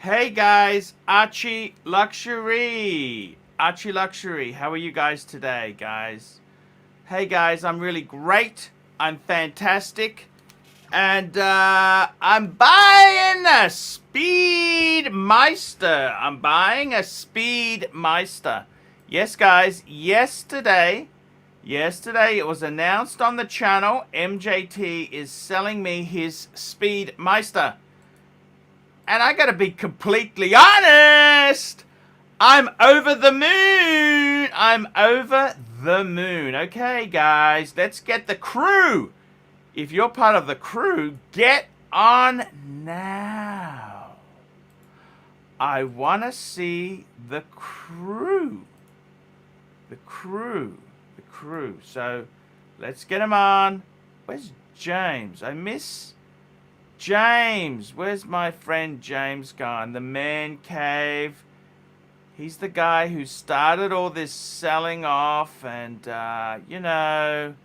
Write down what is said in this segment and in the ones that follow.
Hey guys, ArchieLuxury. ArchieLuxury, how are you guys today, guys? Hey guys, I'm really great. I'm fantastic. And I'm buying a Speedmaster. I'm buying a Speedmaster. Yes, guys, yesterday it was announced on the channel, MJT is selling me his Speedmaster. And I gotta be completely honest, I'm over the moon. I'm over the moon. Okay, guys, let's get the crew. If you're part of the crew, get on now. I want to see the crew. The crew. So let's get them on. Where's James? I miss James. Where's my friend James gone? The man cave. He's the guy who started all this selling off, and you know,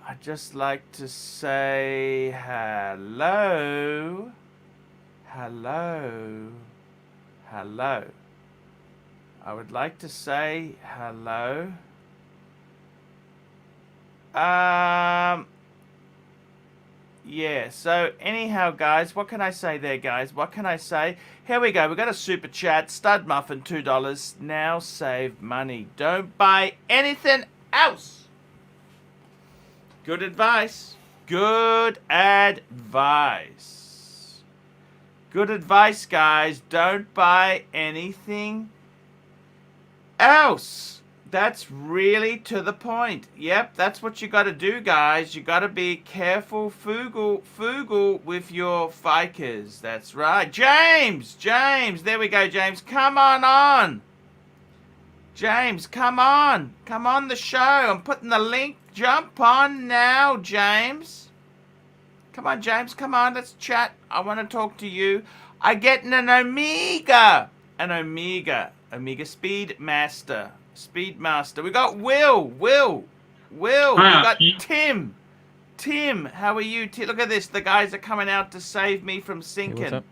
I'd just like to say hello. Hello. Hello. I would like to say hello. Yeah, so anyhow, guys, what can I say there, guys? What can I say? Here we go. We got a super chat. Stud Muffin, $2. Now save money. Don't buy anything else. Good advice. Good advice. Good advice, guys. Don't buy anything else. That's really to the point. Yep, that's what you got to do, guys. You got to be careful, frugal with your ficers. That's right. James, there we go, James. Come on. James, come on the show. I'm putting the link. Jump on now, James. Come on, James. Come on, let's chat. I want to talk to you. I get an Omega Speedmaster. We got Will. We got Tim. Tim, how are you? Look at this. The guys are coming out to save me from sinking. Hey, what's up?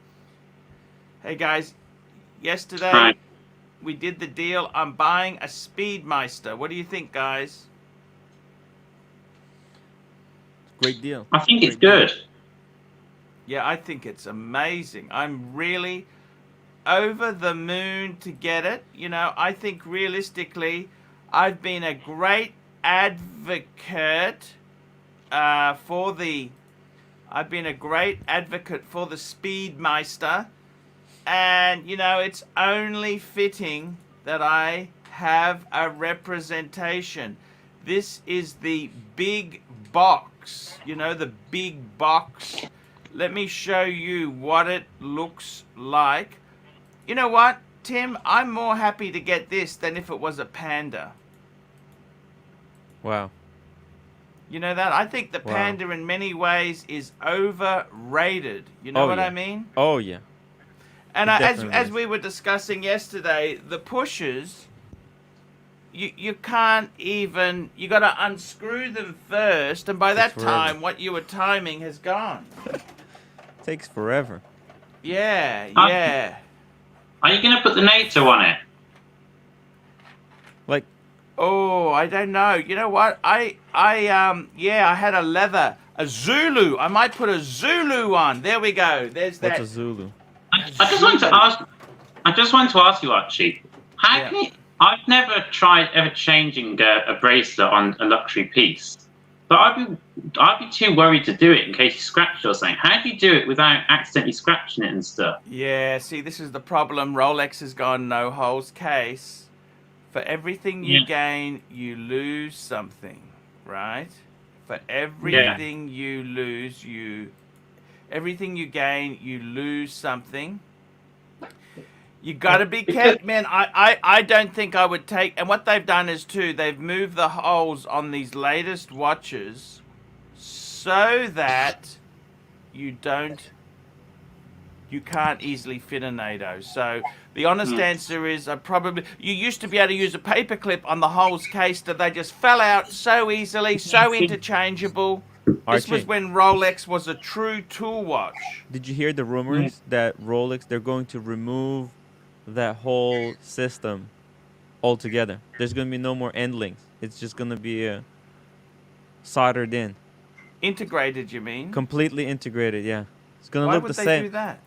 Hey guys, yesterday we did the deal. I'm buying a Speedmaster. What do you think, guys? Great deal. I think it's good. Yeah, I think it's amazing. I'm really over the moon to get it. You know, I think realistically, I've been a great advocate for the Speedmaster, and you know, it's only fitting that I have a representation. This is the big box, you know, the big box. Let me show you what it looks like. You know what, Tim? I'm more happy to get this than if it was a Panda. Wow. You know that? I think the Panda in many ways is overrated. You know what I mean? Oh, yeah. And as we were discussing yesterday, the pushers, you can't even, you got to unscrew them first, and by that time, what you were timing has gone. Takes forever. Yeah. Are you going to put the NATO on it? Like, oh, I don't know. You know what? I had a Zulu. I might put a Zulu on. There we go. There's that. what's a Zulu? I just want to ask you, Archie. How can you? I've never tried ever changing a bracelet on a luxury piece, but I'd be too worried to do it in case you scratch it or something. How do you do it without accidentally scratching it and stuff? Yeah, see, this is the problem. Rolex has gone no holes case. For everything you gain, you lose something, right? For everything you lose, everything you gain, you lose something. You got to be careful, man. I don't think I would take, and what they've done is too, they've moved the holes on these latest watches so that you can't easily fit a NATO. So the honest answer is you used to be able to use a paper clip on the holes case that they just fell out so easily, so interchangeable. This Archie, was when Rolex was a true tool watch. did you hear the rumors that Rolex, they're going to remove that whole system altogether? There's going to be no more end links. It's just going to be soldered in. Integrated, you mean? Completely integrated, yeah. It's going to Why look would the they same. do that?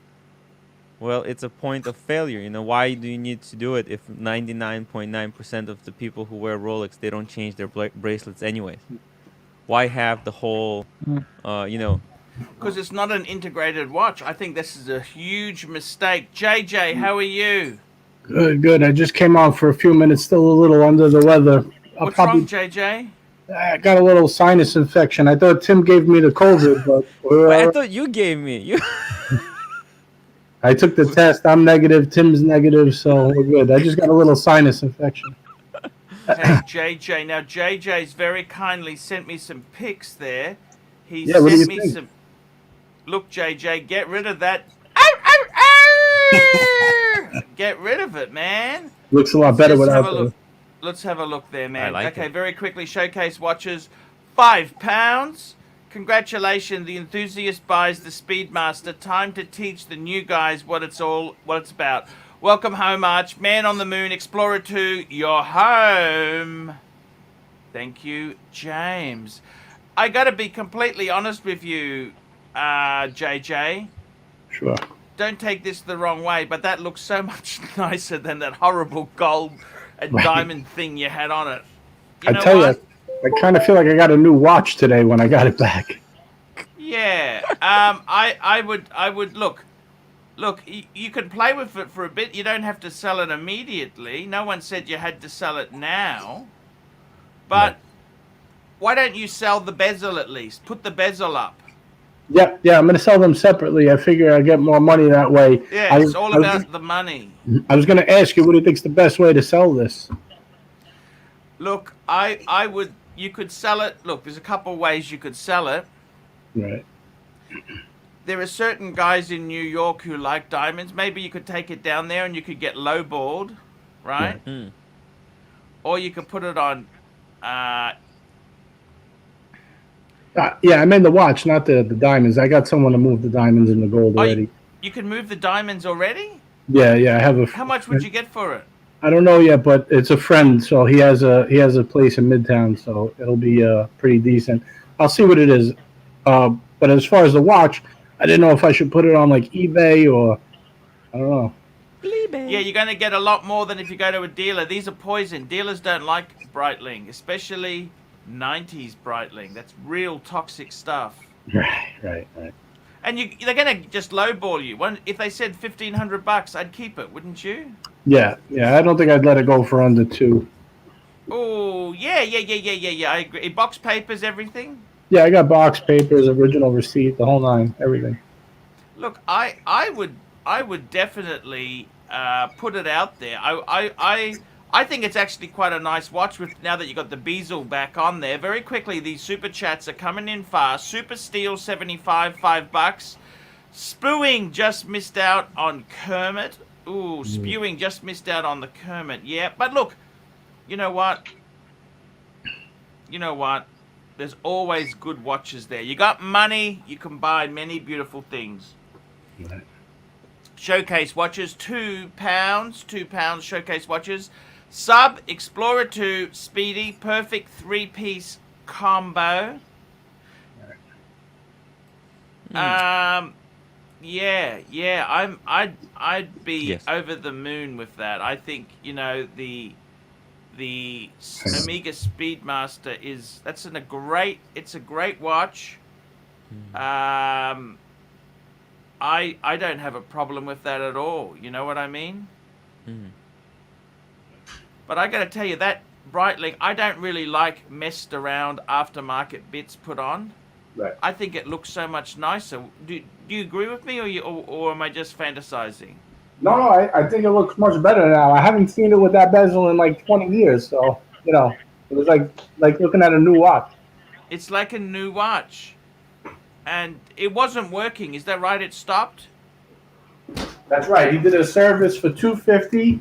Well, it's a point of failure. You know, why do you need to do it if 99.9% of the people who wear Rolex, they don't change their bracelets anyways? Why have the whole, you know... Because it's not an integrated watch. I think this is a huge mistake. JJ, how are you? Good, good. I just came on for a few minutes, still a little under the weather. What's wrong, JJ? I got a little sinus infection. I thought Tim gave me the COVID, but Wait, I thought you gave me. You... I took the test. I'm negative. Tim's negative, so we're good. I just got a little sinus infection. Hey, JJ. Now, JJ's very kindly sent me some pics there. He Yeah, what do sent you me think? some... Look, JJ, get rid of that. Ow, ow, ow! Get rid of it, man. Looks a lot better Let's have without a look. the... Let's have a look there, man. like Okay, it. very quickly, showcase watches, £5. Congratulations, the enthusiast buys the Speedmaster. Time to teach the new guys what it's about. Welcome home, Arch. Man on the Moon, Explorer 2, you're home. Thank you, James. I got to be completely honest with you, JJ. Sure. Don't take this the wrong way, but that looks so much nicer than that horrible gold and Right. diamond thing you had on it. You I know tell what? you, I kind of feel like I got a new watch today when I got it back. Yeah. I would look. You can play with it for a bit. You don't have to sell it immediately. No one said you had to sell it now. But why don't you sell the bezel at least? Put the bezel up. Yeah, I'm going to sell them separately. I figure I get more money that way. Yeah, it's all about the money. I was going to ask you, what do you think's the best way to sell this? Look, I would. You could sell it. Look, there's a couple ways you could sell it. Right. There are certain guys in New York who like diamonds. Maybe you could take it down there and you could get lowballed, right? Mm. Or you could put it on. Yeah, I meant the watch, not the diamonds. I got someone to move the diamonds and the gold already. You can move the diamonds already? Yeah, I have a. How much would you get for it? I don't know yet, but it's a friend, so he has a place in Midtown, so it'll be pretty decent. I'll see what it is. But as far as the watch, I didn't know if I should put it on like eBay or I don't know. Yeah, you're going to get a lot more than if you go to a dealer. These are poison. Dealers don't like Breitling, especially 90s Breitling. That's real toxic stuff. Right. And they're going to just lowball you. If they said $1,500, I'd keep it, wouldn't you? Yeah. I don't think I'd let it go for under 2. Oh, yeah. I agree. Box papers, everything. Yeah, I got box papers, original receipt, the whole 9, everything. Look, I would definitely put it out there. I think it's actually quite a nice watch with now that you got the bezel back on there. Very quickly, these super chats are coming in fast. Super Steel 75, $5. Spewing just missed out on Kermit. Ooh, Spewing just missed out on the Kermit. Yeah, but look, you know what? There's always good watches there. You got money, you can buy many beautiful things. Right. Showcase watches, £2 showcase watches. Sub Explorer 2 Speedy, perfect 3-piece combo. I'd be over the moon with that. I think, the Omega Speedmaster it's a great watch. I don't have a problem with that at all. You know what I mean? But I got to tell you, that Breitling, I don't really like messed around aftermarket bits put on. Right. I think it looks so much nicer. Do you agree with me, or am I just fantasizing? No, I think it looks much better now. I haven't seen it with that bezel in like 20 years, so, it was like looking at a new watch. It's like a new watch. And it wasn't working. Is that right? It stopped? That's right. He did a service for $250.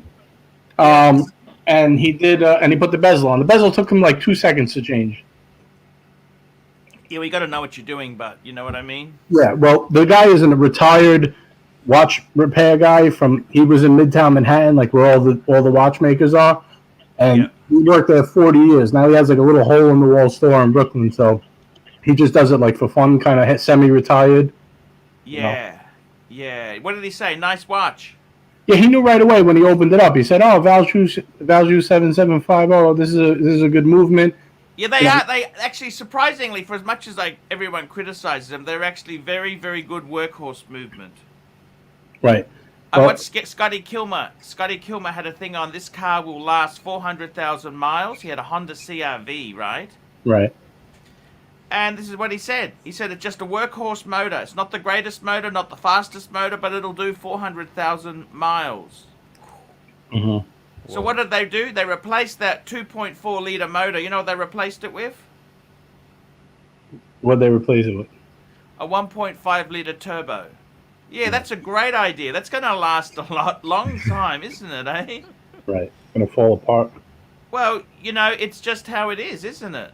And he did, and he put the bezel on. The bezel took him like 2 seconds to change. Yeah, we got to know what you're doing, but you know what I mean? Yeah, well, the guy is a retired watch repair guy from. He was in Midtown Manhattan, like where all the watchmakers are, and Yeah. he worked there 40 years. Now he has like a little hole in the wall store in Brooklyn, so he just does it like for fun, kind of semi-retired. Yeah. Yeah. What did he say? Nice watch. Yeah, he knew right away when he opened it up. He said, "Oh, Value 7750. This is a good movement." Yeah, they are. They actually, surprisingly, for as much as like everyone criticizes them, they're actually very, very good workhorse movement. Right. What's Scotty Kilmer? Scotty Kilmer had a thing on this car will last 400,000 miles. He had a Honda CRV, right? Right. And this is what he said. He said it's just a workhorse motor. It's not the greatest motor, not the fastest motor, but it'll do 400,000 miles. Mm-hmm. So what did they do? They replaced that 2.4 litre motor. You know what they replaced it with? What they replace it with? A 1.5 litre turbo. Yeah, that's a great idea. That's going to last a long time, isn't it, eh? Right. Gonna fall apart. Well, you know, it's just how it is, isn't it?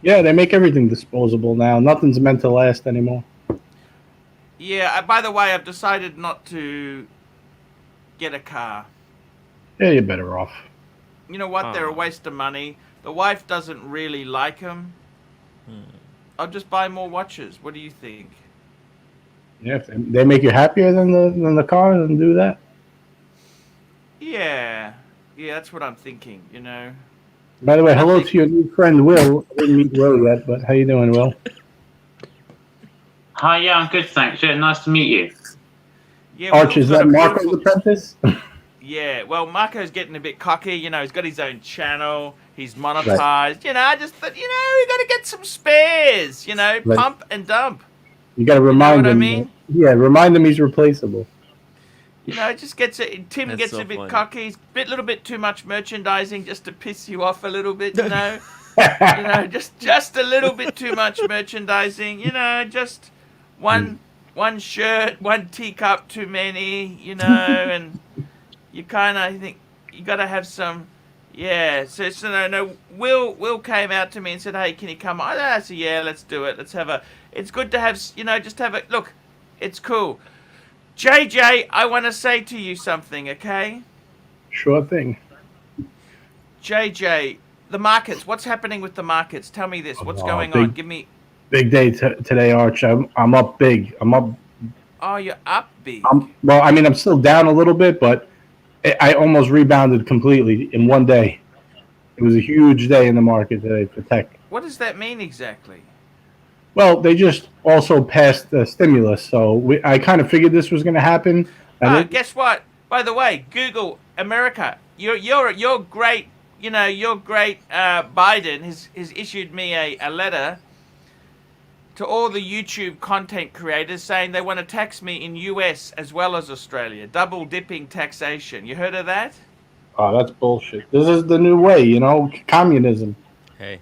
Yeah, they make everything disposable now. Nothing's meant to last anymore. Yeah, by the way, I've decided not to get a car. Yeah, you're better off. You know what? They're a waste of money. The wife doesn't really like them. I'll just buy more watches. What do you think? Yeah, if they make you happier than the car, then do that. Yeah, that's what I'm thinking. You know. By the way, hello to your new friend Will. I didn't meet Will yet, but how you doing, Will? Hi, yeah, I'm good, thanks. Yeah, nice to meet you. Yeah, Archie, is Will's got that a Marco's beautiful- apprentice? Yeah, well, Marco's getting a bit cocky. You know, he's got his own channel. He's monetized. Right. You know, I just thought, you know, we got to get some spares. You know, Right. Pump and dump. You got to remind what I him. mean? Yeah, remind him he's replaceable. You know, it just gets it. Tim That's gets so a bit funny. cocky. He's a little bit too much merchandising just to piss you off a little bit. You know, you know, just a little bit too much merchandising. You know, just one shirt, one teacup too many. You know, and you kind of think you got to have some. Yeah, so no. Will came out to me and said, "Hey, can you come on?" I said, "Yeah, let's do it. Let's have a. It's good to have. You know, just have a look. It's cool." JJ, I want to say to you something, okay? Sure thing. JJ, the markets. What's happening with the markets? Tell me this. What's going on? Give me. Big day today, Arch. I'm up big. I'm up. Oh, you're up big. Well, I mean, I'm still down a little bit, but I almost rebounded completely in one day. It was a huge day in the market today for tech. What does that mean exactly? Well, they just also passed the stimulus, so I kind of figured this was going to happen. Guess what? By the way, Google America. You're great. You know, you're great. Biden has issued me a letter to all the YouTube content creators saying they want to tax me in US as well as Australia. Double dipping taxation. You heard of that? Oh, that's bullshit. This is the new way, you know, communism. Hey,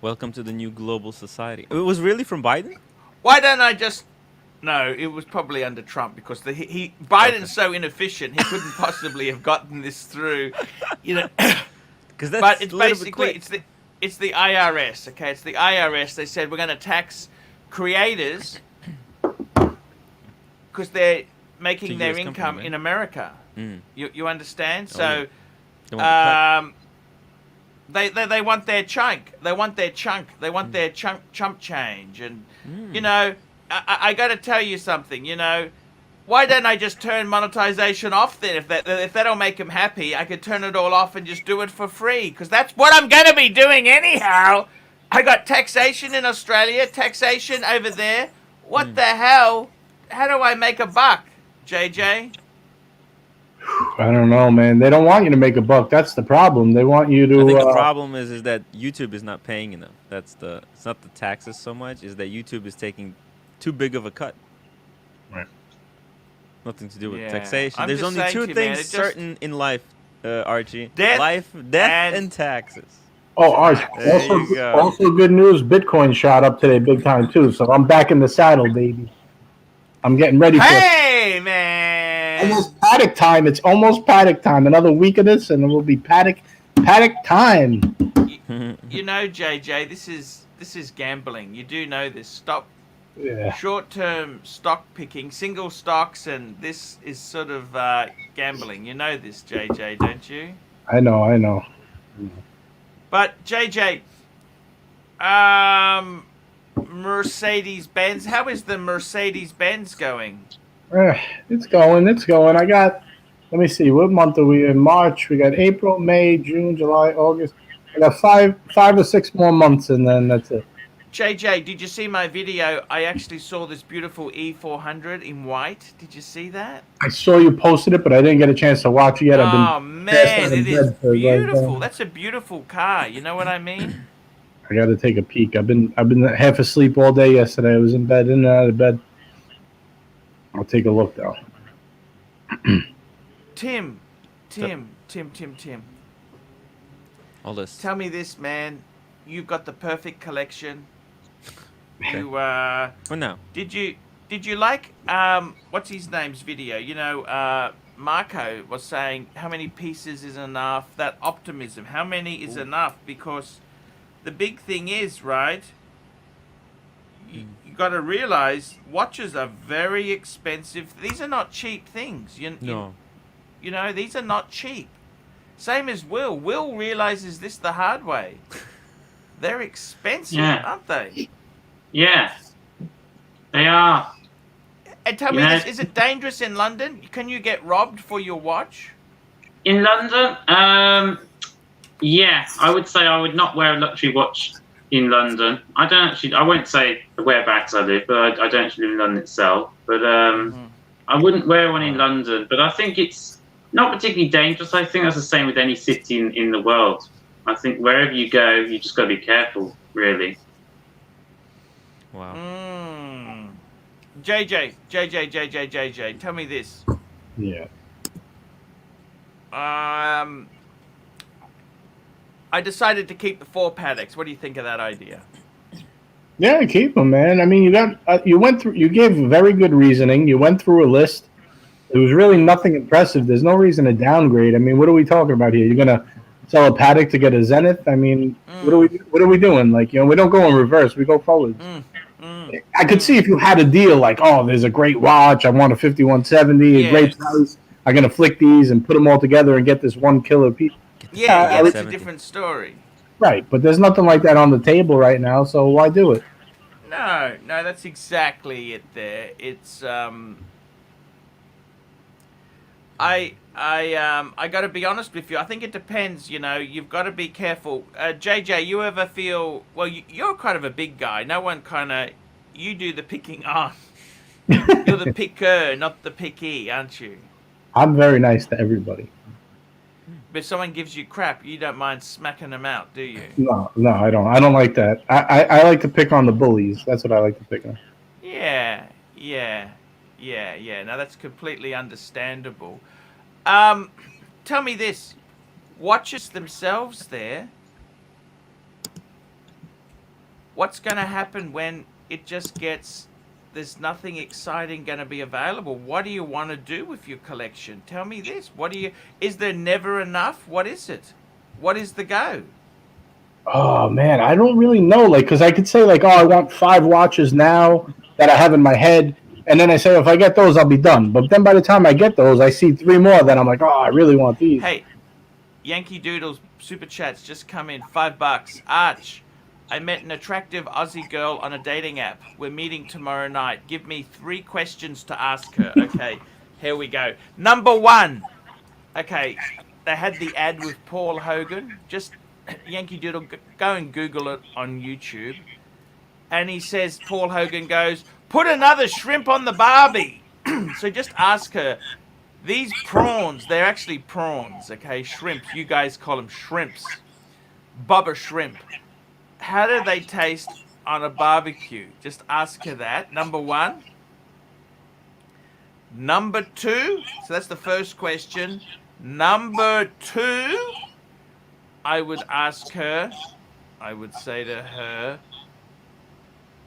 welcome to the new global society. It was really from Biden? Why don't I just... No, it was probably under Trump because Biden's so inefficient he couldn't possibly have gotten this through. You know, but it's basically it's the IRS. Okay, it's the IRS. They said we're going to tax creators because they're making their income in America. You understand? So they want their chunk. They want their chunk. They want their chump change. And you know, I got to tell you something. You know, why don't I just turn monetization off then? If that'll make them happy, I could turn it all off and just do it for free. Because that's what I'm going to be doing anyhow. I got taxation in Australia, taxation over there. What the hell? How do I make a buck, JJ? I don't know, man. They don't want you to make a buck. That's the problem. They want you to. I think the problem is that YouTube is not paying enough. It's not the taxes so much. Is that YouTube is taking too big of a cut. Right. Nothing to do with taxation. I'm There's just only two saying to you, things man, certain in life, Archie. Death and taxes. Oh, Arch. Also good news. Bitcoin shot up today big time too. So I'm back in the saddle, baby. I'm getting ready for Hey, man. almost paddock time. It's almost paddock time. Another week of this, and it will be paddock time. You know, JJ, this this is gambling. You do know this. Stop Yeah. short-term stock picking, single stocks, and this is sort of gambling. You know this, JJ, don't you? I know. But JJ, Mercedes-Benz. How is the Mercedes-Benz going? It's going. I got, let me see, what month are we in? March. We got April, May, June, July, August. I got five or six more months, and then that's it. JJ, did you see my video? I actually saw this beautiful E400 in white. Did you see that? I saw you posted it, but I didn't get a chance to watch it yet. Oh, man, it is beautiful. That's a beautiful car. You know what I mean? I got to take a peek. I've been half asleep all day yesterday. I was in bed, in and out of bed. I'll take a look though. Tim. All this. Tell me this, man. You've got the perfect collection. Okay. You For now. did you like what's his name's video? You know, Marco was saying how many pieces is enough. That optimism. How many is enough? Because the big thing is, right? You got to realize watches are very expensive. These are not cheap things. No. You know, these are not cheap. Same as Will. Will realizes this the hard way. They're expensive, aren't they? Yeah, they are. And tell me this, is it dangerous in London? Can you get robbed for your watch? In London, yeah, I would say I would not wear a luxury watch in London. I won't say the whereabouts I live, but I don't actually live in London itself. But I wouldn't wear one in London. But I think it's not particularly dangerous. I think that's the same with any city in the world. I think wherever you go, you just got to be careful, really. Wow. JJ, tell me this. Yeah. I decided to keep the 4 Pateks. What do you think of that idea? Yeah, keep them, man. I mean, you gave very good reasoning. You went through a list. There was really nothing impressive. There's no reason to downgrade. I mean, what are we talking about here? You're gonna sell a Patek to get a Zenith? I mean, what are we doing? Like, you know, we don't go in reverse. We go forward. I could see if you had a deal like, oh, there's a great watch. I want a 5170, a great price. I'm gonna flick these and put them all together and get this one killer piece. Yeah, that's a different story. Right, but there's nothing like that on the table right now, so why do it? No, that's exactly it there. It's I got to be honest with you. I think it depends, you know. You've got to be careful. JJ, you ever feel, well, you're kind of a big guy. No one you do the picking on. You're the picker, not the picky, aren't you? I'm very nice to everybody. But if someone gives you crap, you don't mind smacking them out, do you? No, I don't. I don't like that. I like to pick on the bullies. That's what I like to pick on. Yeah. Now that's completely understandable. Tell me this. Watches themselves there. What's going to happen when it just gets... There's nothing exciting going to be available. What do you want to do with your collection? Tell me this. Is there never enough? What is it? What is the go? Oh, man, I don't really know. Like, because I could say, like, oh, I want 5 watches now that I have in my head. And then I say, if I get those, I'll be done. But then by the time I get those, I see 3 more. Then I'm like, oh, I really want these. Hey, Yankee Doodles Super Chats just come in. $5. Arch. I met an attractive Aussie girl on a dating app. We're meeting tomorrow night. Give me 3 questions to ask her. Okay, here we go. Number 1. Okay, they had the ad with Paul Hogan. Just Yankee Doodle, go and Google it on YouTube. And he says, Paul Hogan goes, put another shrimp on the Barbie. So just ask her, these prawns, they're actually prawns, okay? Shrimps, you guys call them shrimps. Bubba shrimp. How do they taste on a barbecue? Just ask her that. Number 1. Number 2. So that's the first question. Number 2. I would ask her. I would say to her.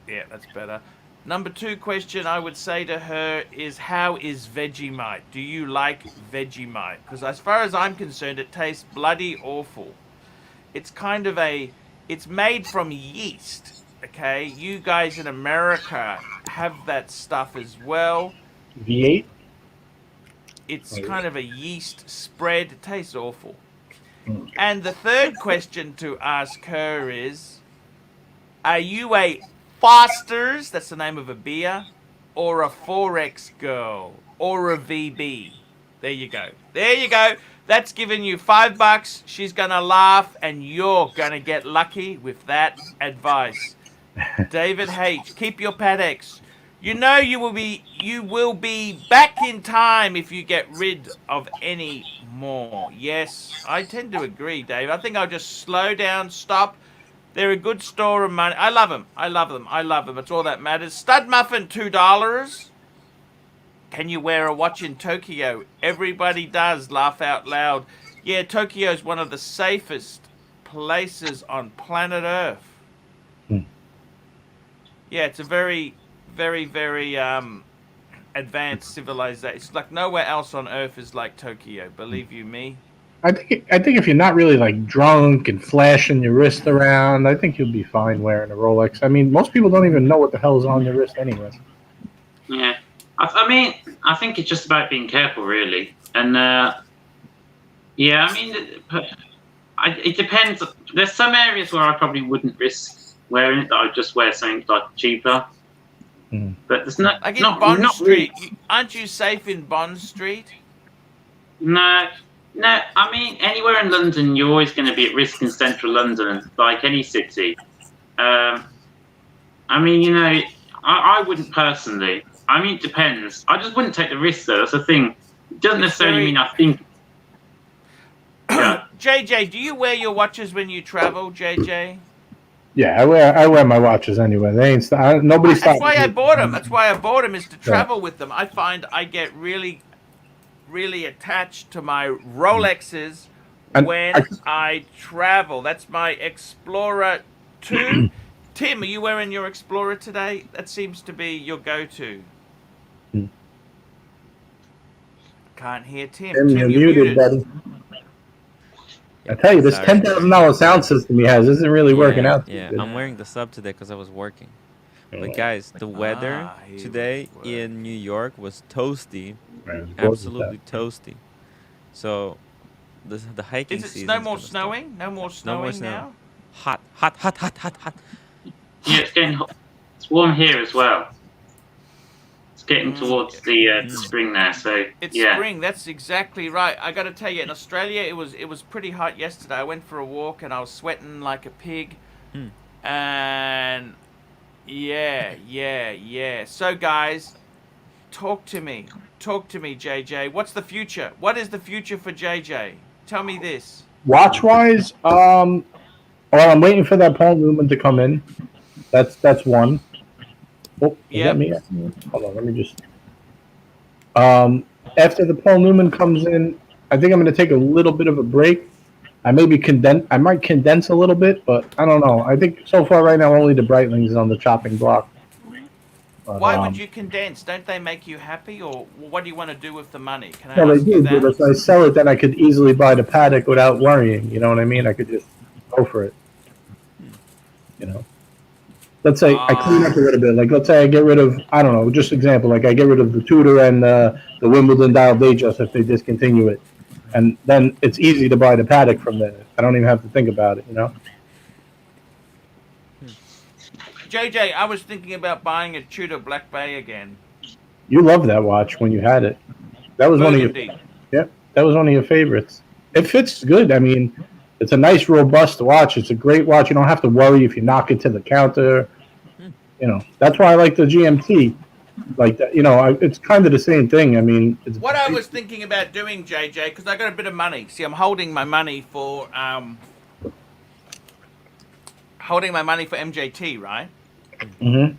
Yeah, that's better. Number 2 question I would say to her is, how is Vegemite? Do you like Vegemite? Because as far as I'm concerned, it tastes bloody awful. It's kind of it's made from yeast. Okay, you guys in America have that stuff as well. V8. It's kind of a yeast spread. It tastes awful. Mm. And the third question to ask her is, are you a Foster's, that's the name of a beer, or a Forex girl, or a VB? There you go. There you go. That's giving you $5. She's going to laugh, and you're going to get lucky with that advice. David H., keep your Patex. You know you will be back in time if you get rid of any more. Yes, I tend to agree, Dave. I think I'll just slow down, stop. They're a good store of money. I love them. I love them. I love them. It's all that matters. Stud Muffin, $2. Can you wear a watch in Tokyo? Everybody does. Laugh out loud. Yeah, Tokyo's one of the safest places on planet Earth. Yeah, it's a very, very, very advanced civilization. It's like nowhere else on Earth is like Tokyo. Believe you me. I think if you're not really like drunk and flashing your wrist around, I think you'll be fine wearing a Rolex. I mean, most people don't even know what the hell is on their wrist anyway. Yeah, I mean, I think it's just about being careful, really. And yeah, I mean, it depends. There's some areas where I probably wouldn't risk wearing it. That I'd just wear something like cheaper. Mm. But there's not Like in not, Bond not Street. really. Aren't you safe in Bond Street? No. I mean, anywhere in London, you're always going to be at risk in central London, like any city. I mean, you know, I wouldn't personally. I mean, it depends. I just wouldn't take the risk, though. That's the thing. It doesn't necessarily mean I think. Yeah. JJ, do you wear your watches when you travel, JJ? Yeah, I wear my watches anyway. They ain't nobody stops. That's why I bought them. That's why I bought them, is to travel with them. I find I get really, really attached to my Rolexes when I travel. That's my Explorer 2. Tim, are you wearing your Explorer today? That seems to be your go-to. Can't hear Tim. Tim, Tim, you're muted, buddy. I tell you, this $10,000 sound system he has isn't really working out. Yeah, I'm wearing the sub today because I was working. But guys, the weather today in New York was toasty, absolutely toasty. So the hiking season. No more snowing? No more snowing now? Hot. Yeah, it's getting hot. It's warm here as well. It's getting towards the spring now, so it's yeah. Spring. That's exactly right. I got to tell you, in Australia, it was pretty hot yesterday. I went for a walk and I was sweating like a pig, and yeah. So guys, talk to me, JJ. What's the future? What is the future for JJ? Tell me this. Watch wise, well, I'm waiting for that Paul Newman to come in. That's one. Oh, is that me? Hold on, let me just. After the Paul Newman comes in, I think I'm going to take a little bit of a break. I might condense a little bit, but I don't know. I think so far right now only the Breitling's on the chopping block. But, why would you condense? Don't they make you happy, or what do you want to do with the money? Can I well, ask they you do, that? but if I sell it, then I could easily buy the Patek without worrying. You know what I mean? I could just go for it. You know. Let's say I clean up a little bit. Like, let's say I get rid of, I don't know, just example, like I get rid of the Tudor and the Wimbledon dial Datejust if they discontinue it. And then it's easy to buy the Patek from there. I don't even have to think about it, you know? JJ, I was thinking about buying a Tudor Black Bay again. You loved that watch when you had it. That was Burgundy. that was one of your favorites. It fits good. I mean, it's a nice, robust watch. It's a great watch. You don't have to worry if you knock it to the counter. You know, that's why I like the GMT. Like that, you know, it's kind of the same thing. I mean, it's What I was thinking about doing, JJ, because I got a bit of money. See, I'm holding my money for MJT, right? Mm-hmm.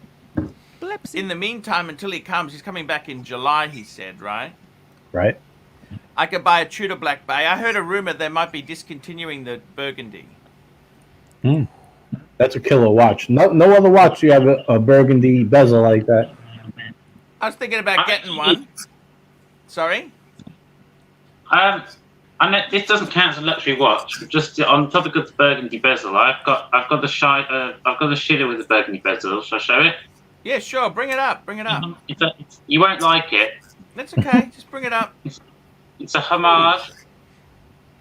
In the meantime, until he comes, he's coming back in July, he said, right? Right. I could buy a Tudor Black Bay. I heard a rumor they might be discontinuing the Burgundy. That's a killer watch. No other watch you have a burgundy bezel like that. I was thinking about getting one. Sorry? I know this doesn't count as a luxury watch. But just on top of the burgundy bezel, I've got the Schiller with the burgundy bezel. Shall I show it? Yeah, sure. Bring it up. Bring it up. You won't like it. That's okay. Just bring it up. It's a homage.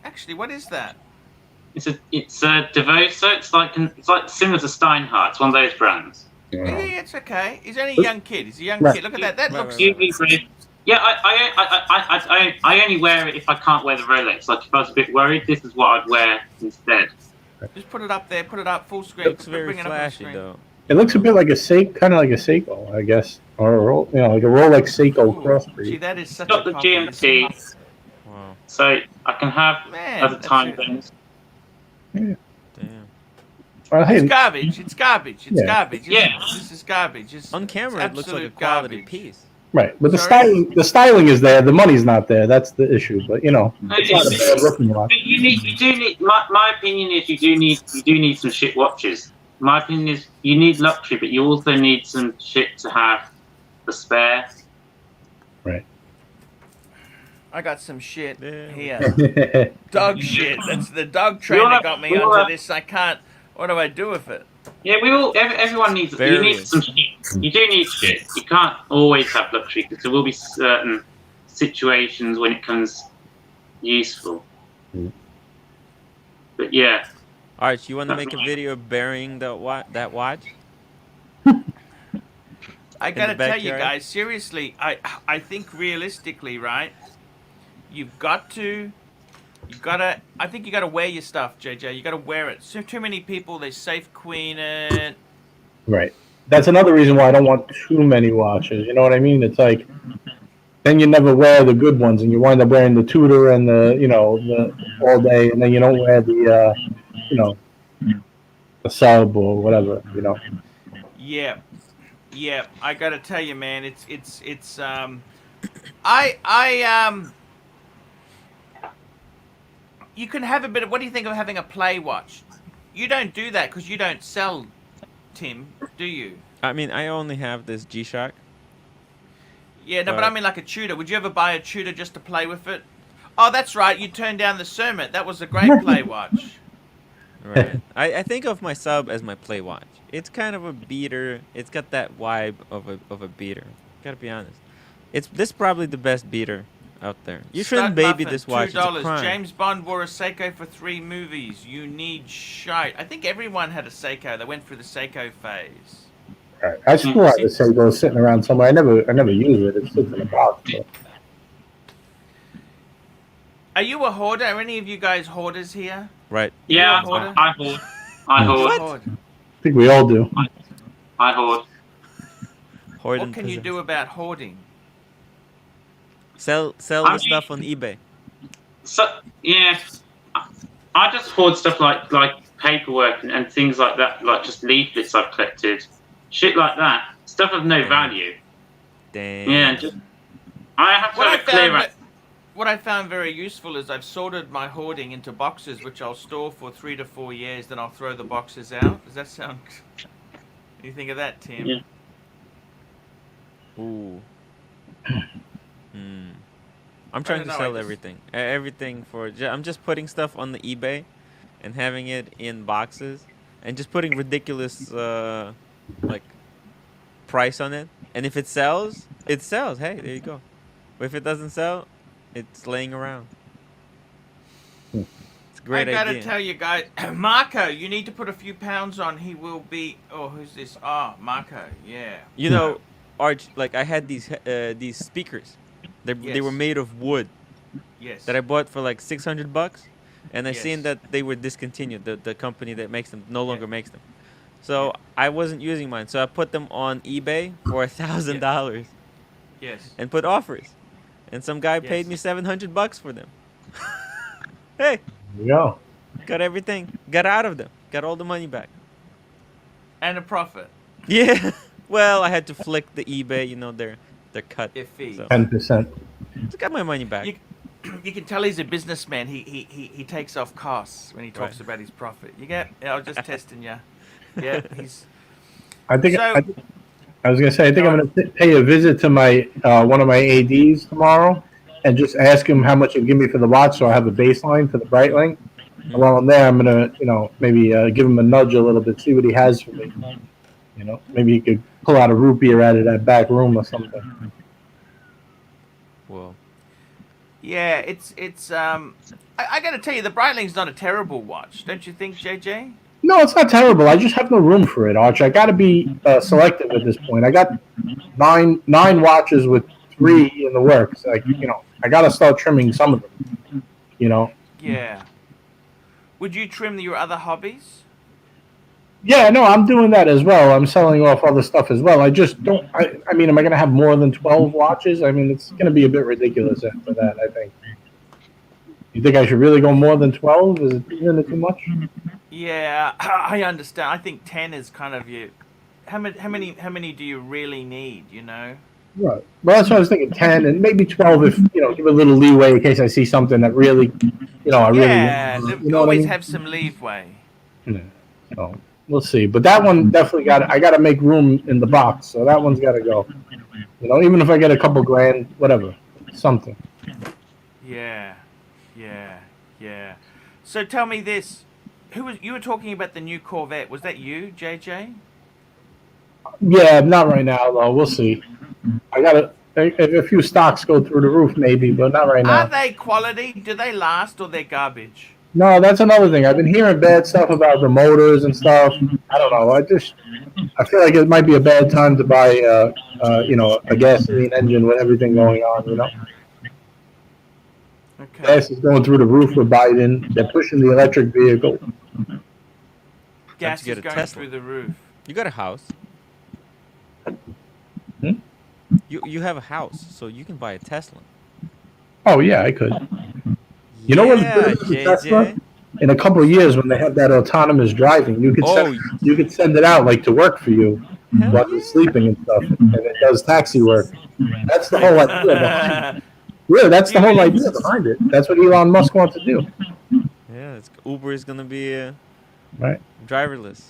Actually, what is that? It's a Devosa. It's like similar to Steinhardt. It's one of those brands. Yeah, it's okay. He's only a young kid. He's a young kid. Look at that. That looks. Yeah, I only wear it if I can't wear the Rolex. Like if I was a bit worried, this is what I'd wear instead. Just put it up there. Put it up full screen. Looks very flashy though. It looks a bit like a Seiko, kind of like a Seiko, I guess, or like a Rolex Seiko crossbreed. Gee, that is such Got a the GMT, Wow. so I can have other time it. zones. Yeah. Damn. Hey, It's garbage. It's garbage. It's Yeah. garbage. Yeah. This is garbage. It's, On camera, it's it looks like a absolute quality garbage. piece. right, but Sorry? the styling is there. The money's not there. That's the issue. But it's not a bad looking watch. But you do need. My opinion is you do need some shit watches. My opinion is you need luxury, but you also need some shit to have the spare. Right. I got some shit Yeah. here. Dog shit. That's the dog trainer got me onto this. I can't. What do I do with it? Yeah, we all. Everyone needs. You need Various. some shit. You do need shit. You can't always have luxury because there will be certain situations when it comes useful. Mm. But yeah, Arch, you want to make a video burying that watch? I the gotta tell you backyard? guys, seriously, I think realistically, right? I think you gotta wear your stuff, JJ. You gotta wear it. So too many people, they safe queen it. Right. That's another reason why I don't want too many watches. You know what I mean? It's like then you never wear the good ones, and you wind up wearing the Tudor and the all day, and then you don't wear the the sub or whatever. Yeah, I gotta tell you, man, it's you can have a bit of. What do you think of having a play watch? You don't do that because you don't sell, Tim, do you? I mean, I only have this G-Shock. Yeah, no, but I mean like a Tudor. Would you ever buy a Tudor just to play with it? Oh, that's right. You turned down the Sermon. That was a great play watch. Right. I think of my sub as my play watch. It's kind of a beater. It's got that vibe of a beater. Gotta be honest. This probably the best beater out there. You shouldn't baby Muffin, this watch. It's a $2. crime. James Bond wore a Seiko for 3 movies. You need shite. I think everyone had a Seiko. They went through the Seiko phase. Right. I still have the Seiko sitting around somewhere. I never use it. It sits in a box. So. Are you a hoarder? Are any of you guys hoarders here? Right. yeah, You're a hoarder? I hoard. I hoard. Hoard. I think we all do. I hoard. Hoard What and can you possess. do about hoarding? Sell I the mean- stuff on eBay. So yeah, I just hoard stuff like paperwork and things like that, like just leaflets I've collected, shit like that, stuff of no value. Damn. Yeah, just I have to have a clear. What I found very useful is I've sorted my hoarding into boxes, which I'll store for 3 to 4 years. Then I'll throw the boxes out. Does that sound? What do you think of that, Tim? Yeah. Ooh. I'm trying to know, I sell just- everything. Everything for. I'm just putting stuff on the eBay, and having it in boxes, and just putting ridiculous like price on it. And if it sells, it sells. Hey, there you go. But if it doesn't sell, it's laying around. It's a great I gotta idea. tell you guys, Marco, you need to put a few pounds on. He will be. Oh, who's this? Oh, Marco. Yeah. You know, Arch, like I had these speakers. They Yes. were made of wood Yes. that I bought for like $600, and I Yes. seen that they were discontinued. The company that makes them no longer makes them. So I wasn't using mine. So I put them on eBay for $1,000 Yes. and put offers, and some guy Yes. paid me $700 for them. Hey, There you go. got everything. Got out of them. Got all the money back. And a profit. Yeah. Well, I had to flick the eBay. They're cut. Their fee. So 10%. just got my money back. You can tell he's a businessman. He takes off costs when he talks Right. about his profit. You get? Yeah, I was just testing you. Yeah, he's. I think So- I was gonna say I think I'm gonna pay a visit to my one of my ADs tomorrow, and just ask him how much he'll give me for the watch, so I have a baseline for the Breitling. And while I'm there, I'm gonna, maybe give him a nudge a little bit, see what he has for me. Maybe he could pull out a root beer out of that back room or something. Whoa. Yeah, it's I got to tell you, the Breitling's not a terrible watch, don't you think, JJ? No, it's not terrible. I just have no room for it, Arch. I got to be selective at this point. I got nine watches with 3 in the works. Like, I got to start trimming some of them. Yeah. Would you trim your other hobbies? Yeah, no, I'm doing that as well. I'm selling off other stuff as well. I just don't. I mean, am I going to have more than 12 watches? I mean, it's going to be a bit ridiculous after that, I think. You think I should really go more than 12? Is it too much? Yeah, I understand. I think 10 is kind of you. How many do you really need? Right. Well, that's what I was thinking. 10 and maybe 12 if give a little leeway in case I see something that really, I really. Yeah, always have some leeway. Yeah. So we'll see. But that one definitely I got to make room in the box, so that one's got to go. Even if I get a couple grand, whatever, something. Yeah. So tell me this: you were talking about the new Corvette? Was that you, JJ? Yeah, not right now though. We'll see. I got a few stocks go through the roof, maybe, but not right now. Are they quality? Do they last, or they're garbage? No, that's another thing. I've been hearing bad stuff about the motors and stuff. I don't know. I feel like it might be a bad time to buy, a gasoline engine with everything going on. Okay. Gas is going through the roof with Biden. They're pushing the electric vehicle. Gas is going through the roof. You got a house. Hmm? You have a house, so you can buy a Tesla. Oh yeah, I could. You know what's good with Tesla? In a couple of years, when they have that autonomous driving, you could send it out like to work for you while you're sleeping and stuff, and it does taxi work. That's the whole idea behind it. Really, that's the whole idea behind it. That's what Elon Musk wants to do. Yeah, Uber is gonna be right driverless.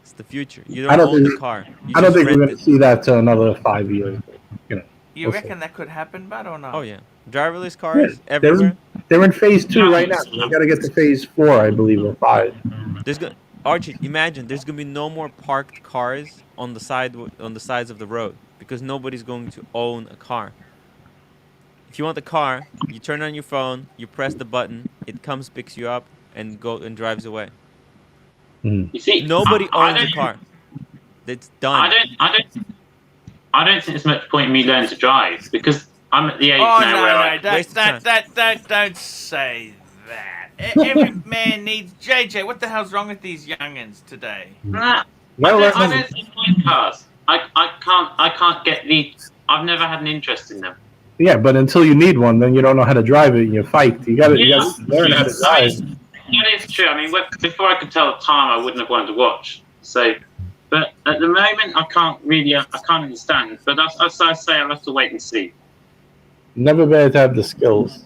It's the future. You don't own the car. I don't think we're going to see that till another 5 years. You reckon that could happen, bud, or not? Oh yeah, driverless cars everywhere. They're in phase 2 right now. They got to get to phase 4, I believe, or 5. Archie, imagine there's gonna be no more parked cars on the sides of the road because nobody's going to own a car. If you want the car, you turn on your phone, you press the button, it comes, picks you up, and drives away. You see, nobody owns a car. It's done. I don't think there's much point in me learning to drive because I'm at the age now where don't say that. Every man needs JJ. What the hell's wrong with these youngins today? I don't think point cars. I can't get these. I've never had an interest in them. Yeah, but until you need one, then you don't know how to drive it and you fight. You got to learn how to drive. That is true. I mean, before I could tell the time, I wouldn't have wanted to watch. So, but at the moment, I can't understand. But as I say, I'll have to wait and see. Never better to have the skills.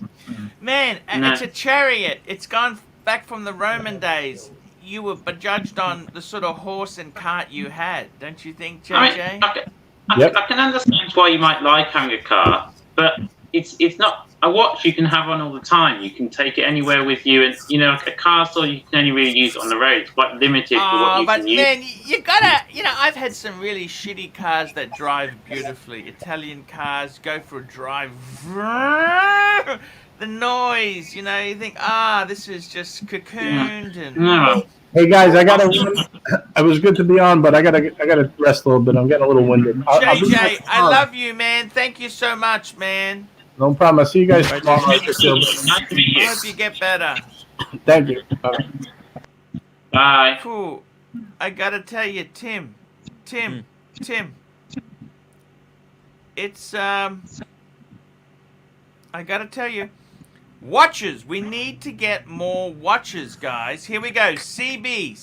Man, it's a chariot. It's gone back from the Roman days. You were judged on the sort of horse and cart you had, don't you think, JJ? I can understand why you might like having a car, but it's not a watch you can have on all the time. You can take it anywhere with you, and a car store you can only really use it on the road. It's quite limited for what you can use. But man, you gotta, I've had some really shitty cars that drive beautifully. Italian cars go for a drive. The noise, you think, this is just cocooned and. No. Hey guys, I was good to be on, but I gotta rest a little bit. I'm getting a little winded. JJ, I love you, man. Thank you so much, man. No problem. I'll see you guys tomorrow. Nice to meet you. I hope you get better. Thank you. Bye. Cool. I gotta tell you, Tim. It's I gotta tell you. Watches. We need to get more watches, guys. Here we go. CB,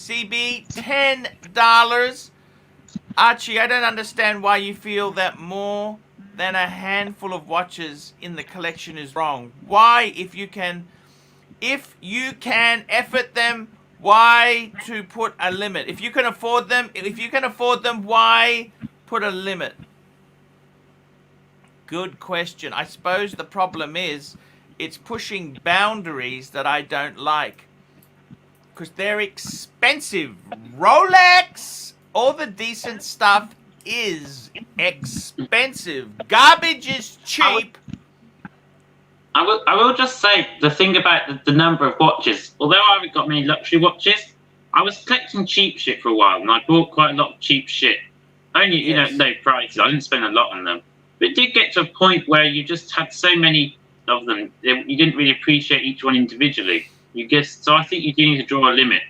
$10. Archie, I don't understand why you feel that more than a handful of watches in the collection is wrong. Why, if you can effort them, why to put a limit? If you can afford them, why put a limit? good question. I suppose the problem is it's pushing boundaries that I don't like. Because they're expensive. Rolex, all the decent stuff is expensive. Garbage is cheap. I will just say the thing about the number of watches. Although I haven't got many luxury watches, I was collecting cheap shit for a while, and I bought quite a lot of cheap shit. Only, you know, no prices. I didn't spend a lot on them. But it did get to a point where you just had so many of them, you didn't really appreciate each one individually. So I think you do need to draw a limit.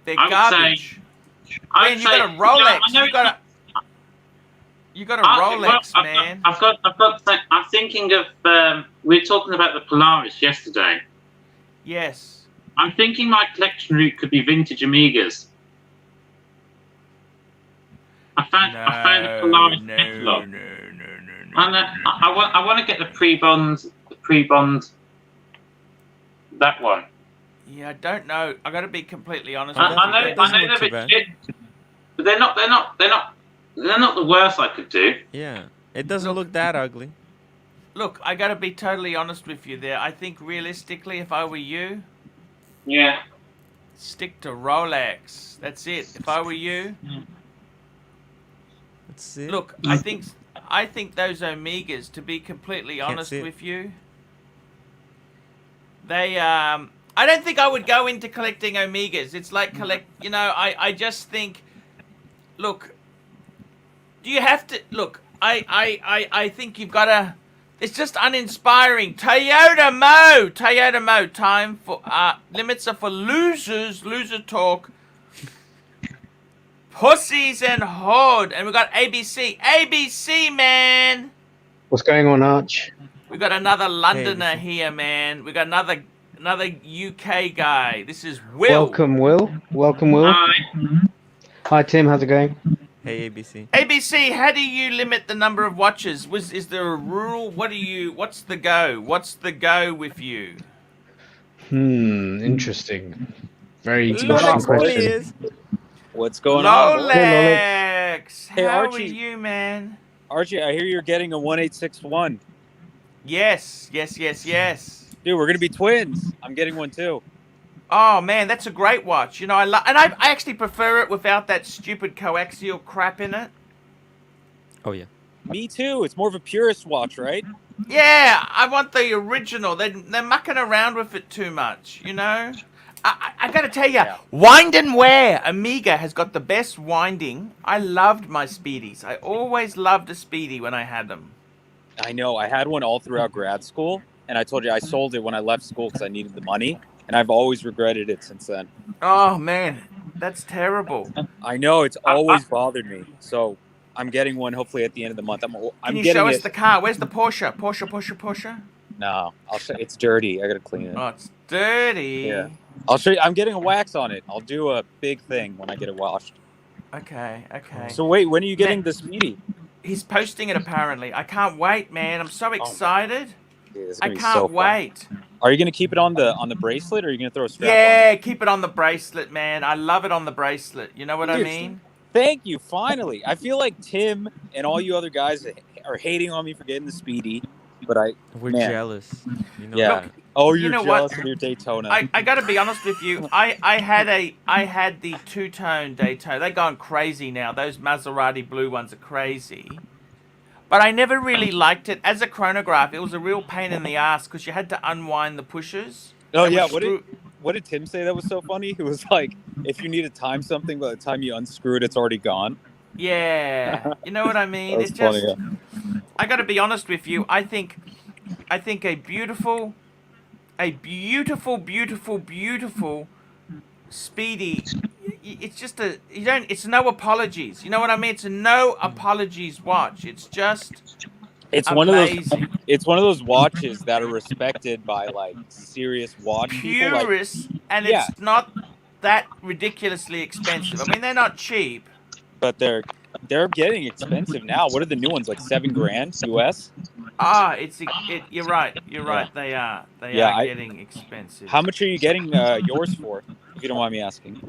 They're garbage. Man, you got a Rolex. You got a Rolex, man. I'm thinking of. We were talking about the Polaris yesterday. Yes. I'm thinking my collection route could be vintage Omegas. I found a Polaris catalog. And I want to get the pre-bond. That one. Yeah, I don't know. I got to be completely honest. I know they're a bit shit, but they're not the worst I could do. Yeah, it doesn't look that ugly. Look, I got to be totally honest with you there. I think realistically, if I were you, yeah, stick to Rolex. That's it. If I were you, that's it. Look, I think those Omegas, to be completely honest with you, they I don't think I would go into collecting Omegas. It's like I just think, look, do you have to, look, I think you've got to, it's just uninspiring. Toyota Mo, time for, limits are for losers, loser talk, pussies and Hoard. And we've got ABC, man. What's going on, Arch? We got another Londoner here, man. We got another UK guy. This is Will. Welcome, Will. Hi. Hi, Tim. How's it going? Hey, ABC. ABC, how do you limit the number of watches? Is there a rule? What's the go? What's the go with you? Interesting. Very interesting question. What's going on? Rolex. Hey, How Archie. are you, man? Archie, I hear you're getting a 1861. Yes. Dude, we're gonna be twins. I'm getting one too. Oh man, that's a great watch. You know, I actually prefer it without that stupid coaxial crap in it. Oh yeah. Me too. It's more of a purist watch, right? Yeah, I want the original. They're mucking around with it too much, you know? I gotta tell you, wind and wear. Omega has got the best winding. I loved my Speedies. I always loved a Speedy when I had them. I know. I had one all throughout grad school, and I told you I sold it when I left school because I needed the money, and I've always regretted it since then. Oh man, that's terrible. I know. It's always bothered me. So I'm getting one hopefully at the end of the month. Can you show us the car? Where's the Porsche? Porsche? No, I'll show. It's dirty. I gotta clean it. Oh, it's dirty. Yeah. I'll show you. I'm getting a wax on it. I'll do a big thing when I get it washed. Okay. So wait, when are you getting the Speedy? He's posting it apparently. I can't wait, man. I'm so excited. Dude, I can't wait. Are you gonna keep it on the bracelet, or are you gonna throw a strap on? Yeah, keep it on the bracelet, man. I love it on the bracelet. You know what I mean? Thank you. Finally, I feel like Tim and all you other guys are hating on me for getting the Speedy, but we're jealous. You know? Yeah. Look, you're jealous of your Daytona. I gotta be honest with you. I had the two-tone Daytona. They're going crazy now. Those Maserati blue ones are crazy. But I never really liked it. As a chronograph, it was a real pain in the ass because you had to unwind the pushers. Oh, yeah. What did Tim say that was so funny? He was like, if you need to time something, by the time you unscrew it, it's already gone. Yeah. You know what I mean? It's funny, yeah. I got to be honest with you. I think a beautiful Speedy. It's just it's no apologies. You know what I mean? It's a no apologies watch. It's just amazing. It's one of those watches that are respected by like serious watch purists, people. And it's not that ridiculously expensive. I mean, they're not cheap, but they're getting expensive now. What are the new ones, like $7,000 US? You're right. They are getting expensive. How much are you getting yours for, if you don't mind me asking?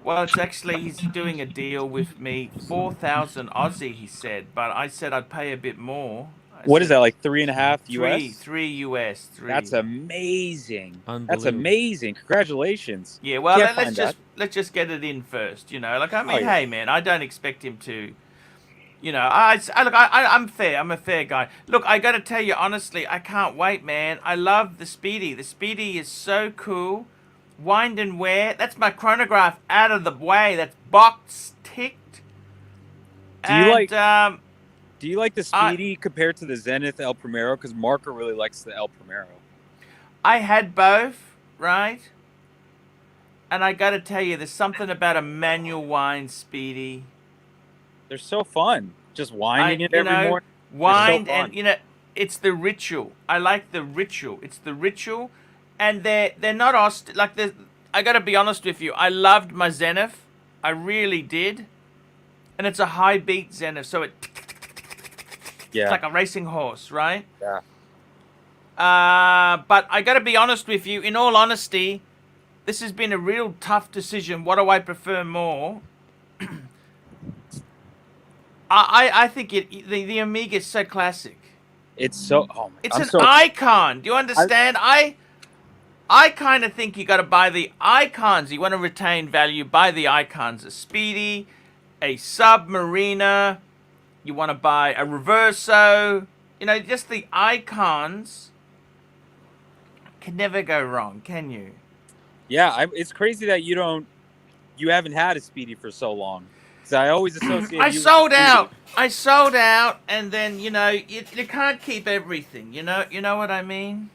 Well, it's actually, he's doing a deal with me, 4,000 Aussie, he said, but I said I'd pay a bit more. What is that, like 3.5 US? Three US. Three. That's amazing. That's Unbelievable. amazing. Congratulations. Yeah, well, Can't let's find let's just get it in first. You know, like I mean, Oh, yeah. hey, man, I don't expect him to. You know, I'm fair. I'm a fair guy. Look, I got to tell you honestly, I can't wait, man. I love the Speedy. The Speedy is so cool. Wind and wear. That's my chronograph out of the way. That's box ticked. Do you like? Um, Do you like the Speedy compared to the Zenith El Primero? Because Marker really likes the El Primero. I had both, right? And I got to tell you, there's something about a manual wind Speedy. They're so fun. Just winding it every morning. Wind so and, you know, it's the ritual. I like the ritual. It's the ritual. And they're not like I got to be honest with you. I loved my Zenith. I really did. And it's a high beat Zenith, so it's like a racing horse, right? Yeah. But I got to be honest with you. In all honesty, this has been a real tough decision. What do I prefer more? I think the Omega is so classic. It's so. Oh my, it's an icon. Do you understand? I kind of think you got to buy the icons. You want to retain value, buy the icons. A Speedy, a Submariner. You want to buy a Reverso. You know, just the icons. Can never go wrong, can you? Yeah, it's crazy that you haven't had a Speedy for so long. Because I always associate. I sold out, and then you know you can't keep everything. You know what I mean?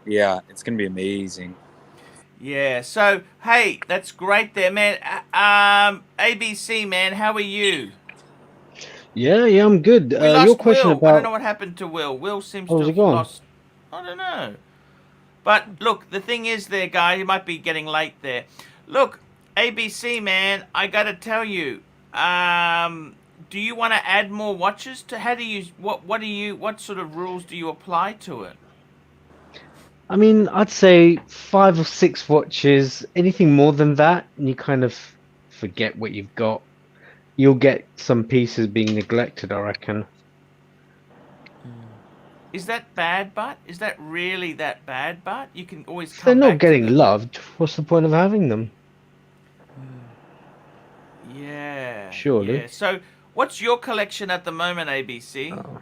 Yeah, it's gonna be amazing. Yeah. So hey, that's great there, man. ABC man, how are you? Yeah, I'm good. We lost Your question Will. about I don't know what happened to Will. Will seems to have lost. I don't know. But look, the thing is, there, guy, you might be getting late there. Look, ABC man, I got to tell you. Do you want to add more watches to? How do you? What sort of rules do you apply to it? I mean, I'd say 5 or 6 watches. Anything more than that, and you kind of forget what you've got. You'll get some pieces being neglected, I reckon. Is that bad, but? Is that really that bad, but? You can always come They're not back getting to them. loved. What's the point of having them? Yeah. Surely. Yeah. So, what's your collection at the moment, ABC? Oh,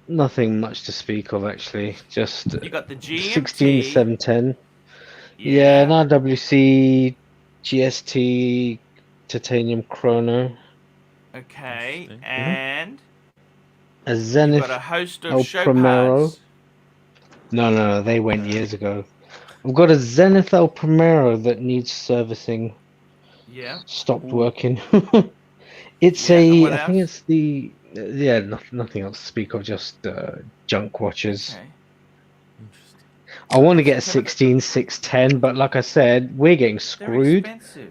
nothing much to speak of, actually. Just You got the GMT. 16 710. Yeah, an RWC, GST, Titanium Chrono. Okay, and a Zenith you've got a host of El show Primero. parts. No, they went years ago. I've got a Zenith El Primero that needs servicing. Yeah. Stopped working. It's what I else? think it's the nothing else to speak of, just junk watches. Okay. I want to get a 16 610, but like I said, we're getting screwed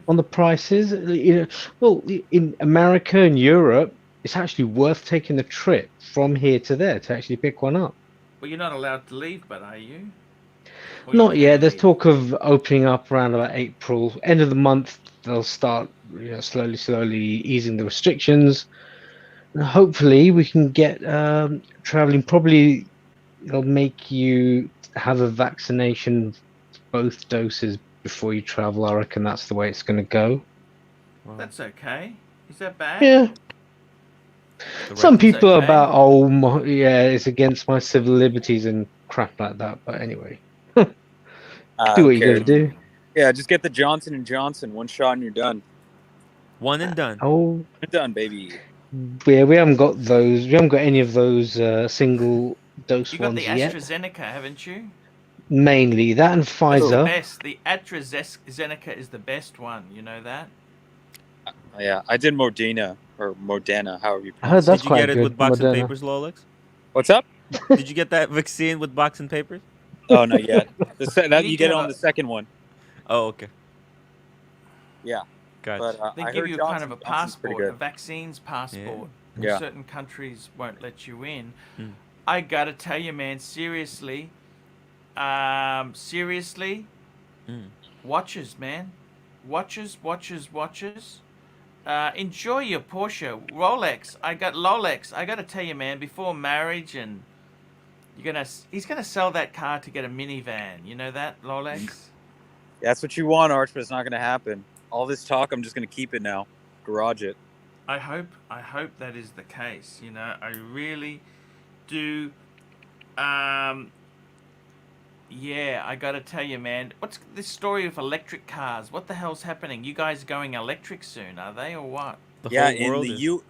on the prices. You know, well, in America and Europe, it's actually worth taking the trip from here to there to actually pick one up. Well, you're not allowed to leave, but are you? Not yet. There's talk of opening up around about April, end of the month. They'll start, slowly easing the restrictions. And hopefully, we can get traveling. Probably, they'll make you have a vaccination, both doses, before you travel. I reckon that's the way it's going to go. Wow. That's okay. Is that bad? Yeah. Some people are about, it's against my civil liberties and crap like that. But anyway, do what you got to do. Yeah, just get the Johnson & Johnson. One shot and you're done. One and done. Oh, done, baby. Yeah, we haven't got those. We haven't got any of those single dose ones yet. You got the AstraZeneca, haven't you? Mainly that and Pfizer. That's the best. The AstraZeneca is the best one. You know that? Yeah, I did Modena or Modena, however you pronounce it. I heard that's Did you get it with box Modena. and papers, Rolex? What's up? Did you get that vaccine with box and papers? Oh, not yet. You get it on the second one. Oh, okay. Yeah. Gotcha. But, they give you kind of a passport, a vaccines passport. Yeah. Certain countries won't let you in. I gotta tell you, man, seriously, watches, man, watches. enjoy your Porsche. Rolex. I got Rolex. I got to tell you, man, before marriage and he's gonna sell that car to get a minivan. You know that, Rolex? That's what you want, Arch, but it's not going to happen. All this talk, I'm just going to keep it now. Garage it. I hope that is the case. You know, I really do. Yeah, I gotta tell you, man. What's this story of electric cars? What the hell's happening? You guys going electric soon, are they, or what? The Yeah, whole world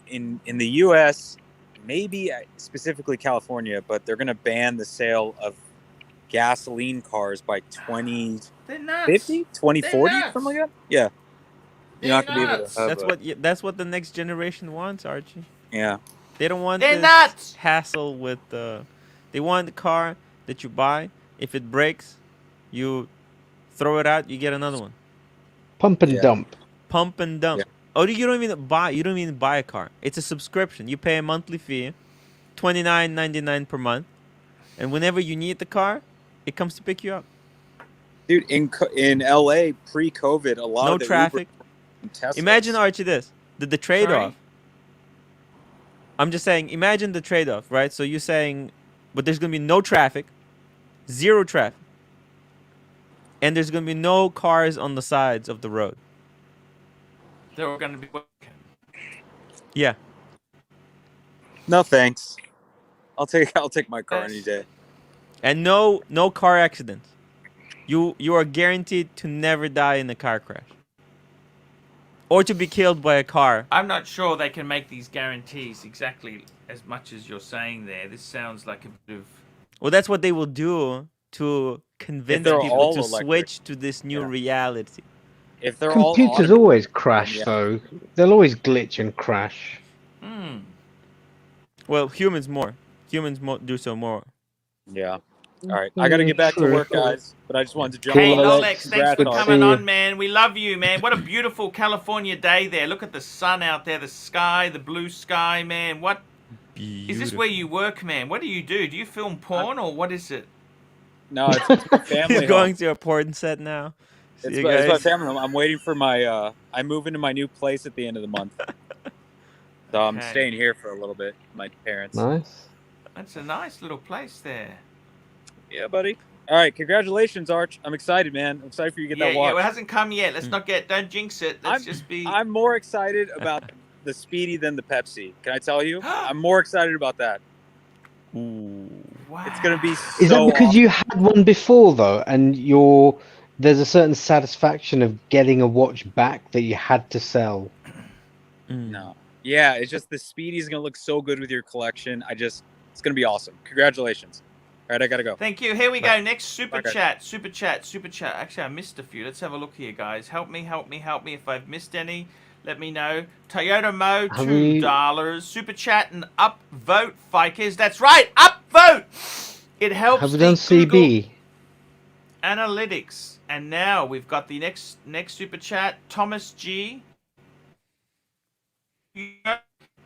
in the U.S., maybe specifically California, but they're going to ban the sale of gasoline cars by 2050, They're nuts. 2040, They're nuts. something like that. Yeah, you're not going to be able nuts. to. That's what the next generation wants, Archie. Yeah. They don't want They're this nuts. hassle with they want the car that you buy. If it breaks, you throw it out. You get another one. Pump and dump. Pump and dump. Yeah. Oh, you don't even buy. You don't even buy a car. It's a subscription. You pay a monthly fee, $29.99 per month, and whenever you need the car, it comes to pick you up. Dude, in LA pre-COVID, a lot No of the traffic. Uber Teslas. Imagine, Archie, this. The trade-off. Sorry? I'm just saying, imagine the trade-off, right? So you're saying, but there's going to be no traffic, zero traffic, and there's going to be no cars on the sides of the road. They're all gonna be working. Yeah. No thanks. I'll take my car Yes. any day. And no car accidents. You are guaranteed to never die in a car crash. Or to be killed by a car. I'm not sure they can make these guarantees exactly as much as you're saying there. This sounds like a bit of... Well, that's what they will do to convince they're people all to electric. switch to this new reality. If they're all Computers automated- always crash, Yeah. though. They'll always glitch and crash. Well, humans more. Humans do so more. Yeah. All right. I got to get back to True. work, guys. But I just wanted to jump Hey, on. Alex. Alex, thanks Congrats, for Good Arch. coming see you. on, man. We love you, man. What a beautiful California day there. Look at the sun out there, the sky, the blue sky, man. What is this where you work, man? What do you do? Do you film porn or what is it? No, it's my family. He's going home. to a porn set now. See It's you my guys. family home. I'm waiting for my. I move into my new place at the end of the month. So I'm Okay. staying here for a little bit. My parents. Nice. That's a nice little place there. Yeah, buddy. All right. Congratulations, Arch. I'm excited, man. I'm excited for you to get Yeah, that watch. yeah, it hasn't come yet. Let's not don't jinx it. Let's just be... I'm more excited about the Speedy than the Pepsi. Can I tell you? I'm more excited about that. Ooh. Wow. It's gonna be. Is so that because awesome. you had one before, though, and there's a certain satisfaction of getting a watch back that you had to sell? No. Yeah, it's just the Speedy's gonna look so good with your collection. It's gonna be awesome. Congratulations. All right, I gotta go. Thank you. Here we go. Next super Okay. chat. Super chat. Actually, I missed a few. Let's have a look here, guys. Help me. If I've missed any, let me know. Toyota Mo, Have we- $2. Super chat and upvote, Fikers. That's right. Upvote. It helps Have we the done Google CB? Analytics. And now we've got the next super chat. Thomas G.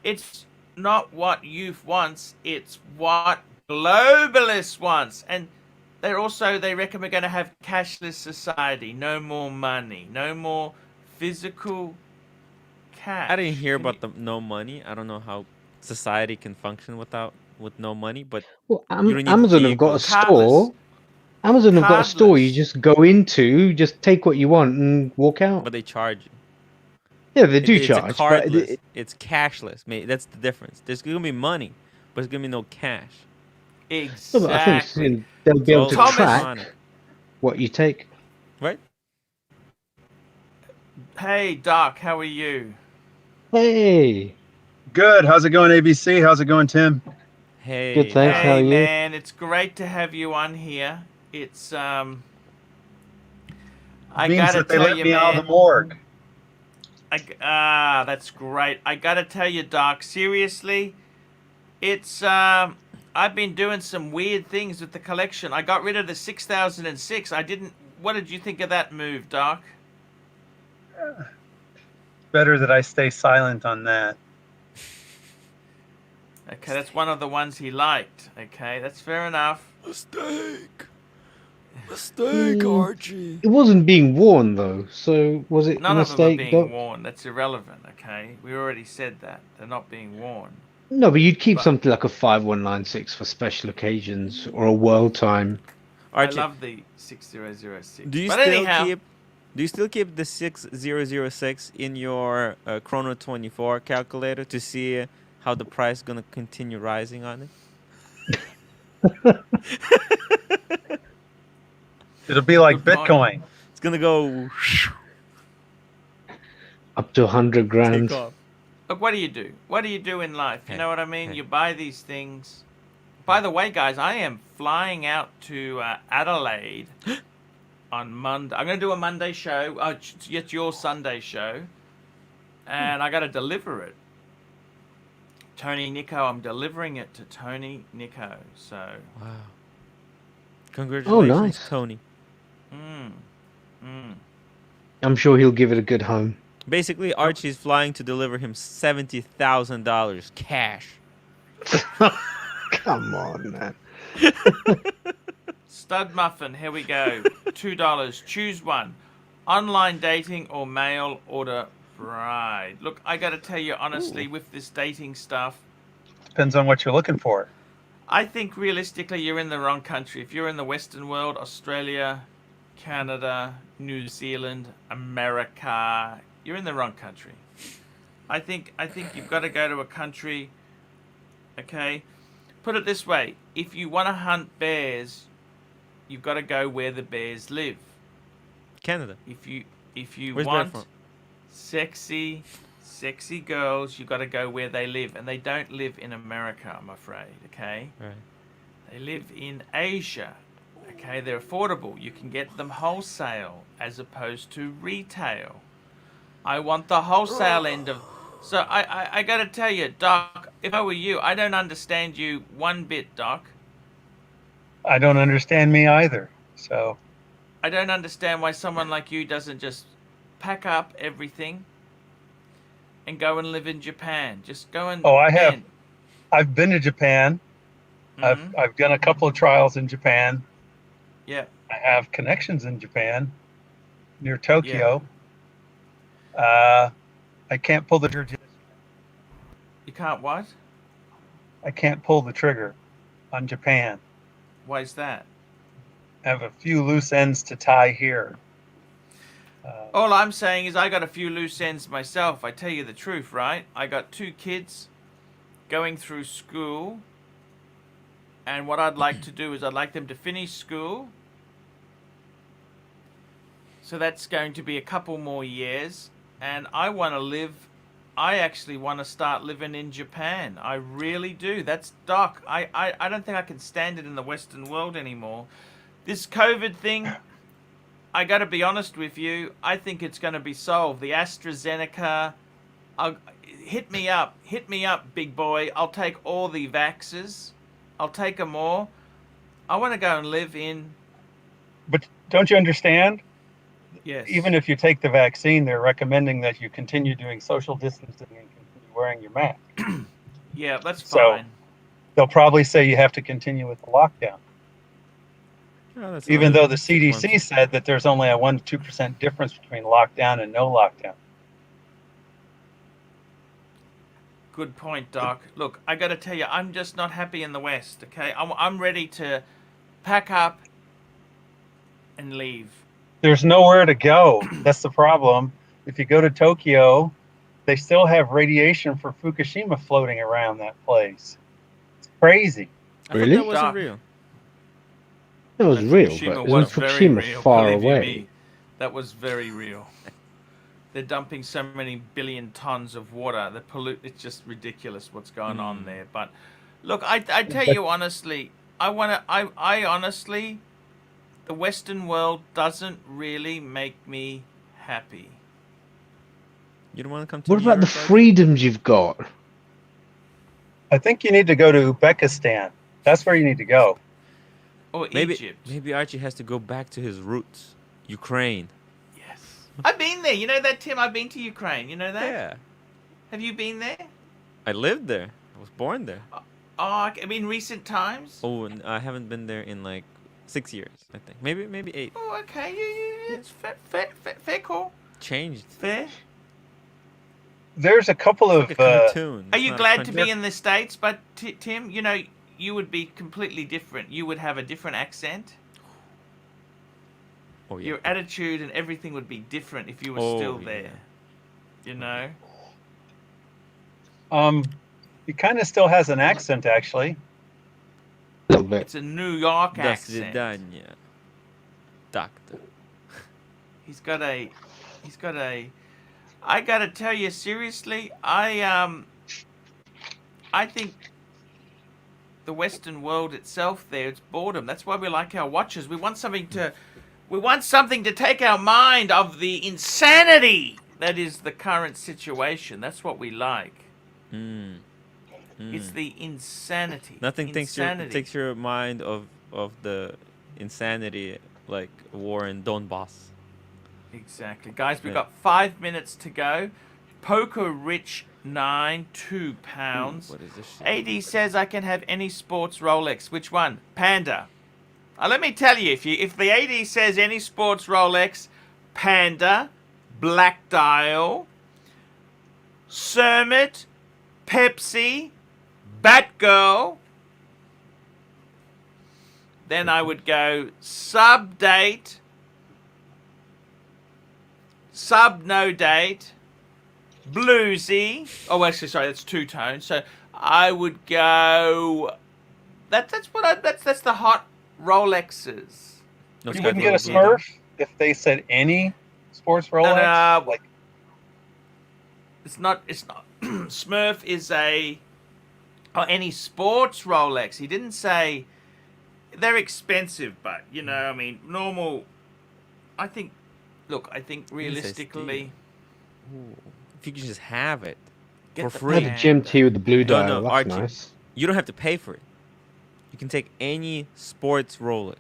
It's not what youth wants. It's what globalists wants. And they reckon we're going to have cashless society. No more money. No more physical cash. I didn't hear Can about the no money. I don't know how society can function with no money, but Well, You don't need Amazon have got a vehicles. store. Amazon have got a store you Cardless. just go into, just take what you want and walk out. they charge you. Yeah, they do It's charge. a But cardless. It's cashless. Mate, that's the difference. There's gonna be money, but there's gonna be no cash. no, but I think Exactly. soon they'll be able to Thomas- track money, what you take. right? Hey, Doc, how are you? Hey, Good. How's it going, ABC? How's it going, Tim? Hey, Good, thanks. Doc. How are Hey, you? man, it's great to have you on here. It's I Means gotta that they tell let you, me out of man. the morgue. That's great. I gotta tell you, Doc. Seriously, it's I've been doing some weird things with the collection. I got rid of the 6006. I didn't. What did you think of that move, Doc? Better that I stay silent on that. Okay, that's one of the ones he liked. Okay, that's fair enough. Mistake. Mistake, Archie. It wasn't being worn though, so was it a None of them are mistake? being worn. That's irrelevant, okay? We already said that. They're not being worn. No, but you'd keep But- something like a 5196 for special occasions or a world time. Archie, I love the 6006. do you But still anyhow, keep? Do you still keep the 6006 in your Chrono 24 calculator to see how the price gonna continue rising on it? It'll be like Good point. Bitcoin. It's gonna go Up to 100 take grand. off. look, what do you do? What do you do in life? You Hey, know what I mean? hey. You buy these things. By the way, guys, I am flying out to Adelaide on Monday. I'm going to do a Monday show. Oh, it's your Sunday show. And I got to deliver it. Tony Nico, I'm delivering it to Tony Nico. So, Wow. Congratulations, nice. Tony. I'm sure he'll give it a good home. Basically, Archie's flying to deliver him $70,000 cash. Come on, man. Stud Muffin, here we go. $2. Choose one. Online dating or mail order bride. Look, I got to tell you honestly, with this dating stuff, Depends on what you're looking for. I think realistically you're in the wrong country. If you're in the Western world, Australia, Canada, New Zealand, America, you're in the wrong country. I think you've got to go to a country, okay? Put it this way, if you want to hunt bears, you've got to go where the bears live. Canada. If you Where's bear want from? sexy girls, you got to go where they live, and they don't live in America, I'm afraid. Okay, Right. they live in Asia. Okay, they're affordable. You can get them wholesale as opposed to retail. I want the wholesale end of. So I got to tell you, Doc, if I were you, I don't understand you one bit, Doc. I don't understand me either. So I don't understand why someone like you doesn't just pack up everything and go and live in Japan. Just go and. Oh, I have. man, I've been to Japan. mhm, I've done a couple of trials in Japan. Yeah. I have connections in Japan, near Tokyo. I can't pull the trigger. You can't what? I can't pull the trigger on Japan. Why is that? I have a few loose ends to tie here. All I'm saying is I got a few loose ends myself. I tell you the truth, right? I got 2 kids going through school. And what I'd like to do is I'd like them to finish school. So that's going to be a couple more years. And I want to live. I actually want to start living in Japan. I really do. That's Doc. I don't think I can stand it in the Western world anymore. This COVID thing, I got to be honest with you. I think it's going to be solved. The AstraZeneca, hit me up, big boy. I'll take all the vaxxers. I'll take them all. I want to go and live in. But don't you understand? Yes. Even if you take the vaccine, they're recommending that you continue doing social distancing and continue wearing your mask. Yeah, that's So- fine. They'll probably say you have to continue with the lockdown. Oh, that's Even another though the 6 months. CDC said that there's only a 1 to 2% difference between lockdown and no lockdown. Good point, Doc. Look, I got to tell you, I'm just not happy in the West, okay? I'm ready to pack up and leave. There's nowhere to go. That's the problem. If you go to Tokyo, they still have radiation for Fukushima floating around that place. It's crazy. I thought Really? that wasn't Doc. real. It was real, Fukushima but was isn't very Fukushima real, far believe you away? me. That was very real. They're dumping so many billion tons of water. They pollute. It's just ridiculous what's going on there. But look, I tell you honestly, I honestly, the Western world doesn't really make me happy. You don't want to come to What New about the York, Archie? freedoms you've got? I think you need to go to Uzbekistan. That's where you need to go. Or Maybe Egypt. maybe Archie has to go back to his roots, Ukraine. Yes. I've been there. You know that, Tim? I've been to Ukraine. You know that? Yeah, Have you been there? I lived there. I was born there. Oh, I mean recent times? Oh, and I haven't been there in like 6 years, I think. Maybe 8. Oh, okay. It's fair call. Changed. Fair. There's a couple It's of like a cartoon. Are It's you not a glad to cartoon. be in the States? But Tim, you know, you would be completely different. You would have a different accent. Oh, yeah. Your attitude and everything would be different if you were Oh, still yeah. there. You know? he kind of still has an accent, actually. A little bit. It's a New York До accent. свидания. Doctor. He's got a I gotta tell you seriously, I think the Western world itself there, it's boredom. That's why we like our watches. We want something to take our mind of the insanity that is the current situation. That's what we like. It's the insanity. Nothing insanity. takes your mind of the insanity like war in Donbass. Exactly. Guys, we've Yeah. got 5 minutes to go. Poker Rich 9, £2. What is this shit? AD says I can have any sports Rolex. Which one? Panda. Let me tell you, if the AD says any sports Rolex, Panda, Black Dial, Cermet, Pepsi, Batgirl, then I would go Sub Date, Sub No Date, Bluesy. Oh, actually, sorry, that's two tone. So I would go. That's the hot Rolexes. No, You it's wouldn't got get a little blue. Smurf if they said any sports Rolex? No, Like, It's not. Smurf is any sports Rolex. He didn't say they're expensive, but you know, I mean, normal. I think realistically, Ooh, if you could just have it Get for the free. I had the GMT with the blue No, dial. no, That's Archie. nice. You don't have to pay for it. You can take any sports Rolex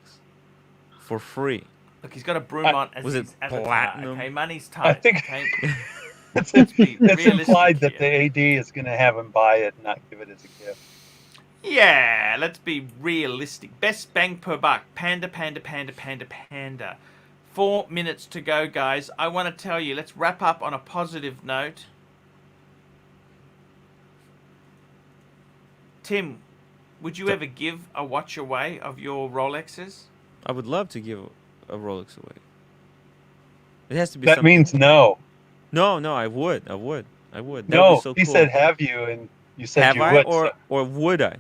for free. look, he's got a broom I- on. As was it his avatar. platinum? Okay, money's tight. I think- Okay? it's, be it's realistic implied that here. the AD is going to have him buy it and not give it as a gift. Yeah, let's be realistic. Best bang per buck. Panda, panda, panda, panda, panda. 4 minutes to go, guys. I want to tell you, let's wrap up on a positive note. Tim, would you ever give a watch away of your Rolexes? I would love to give a Rolex away. It has to be That something. means no. No, I would. That would No, be so he cool. said have you, and you said Have you I would. or would I?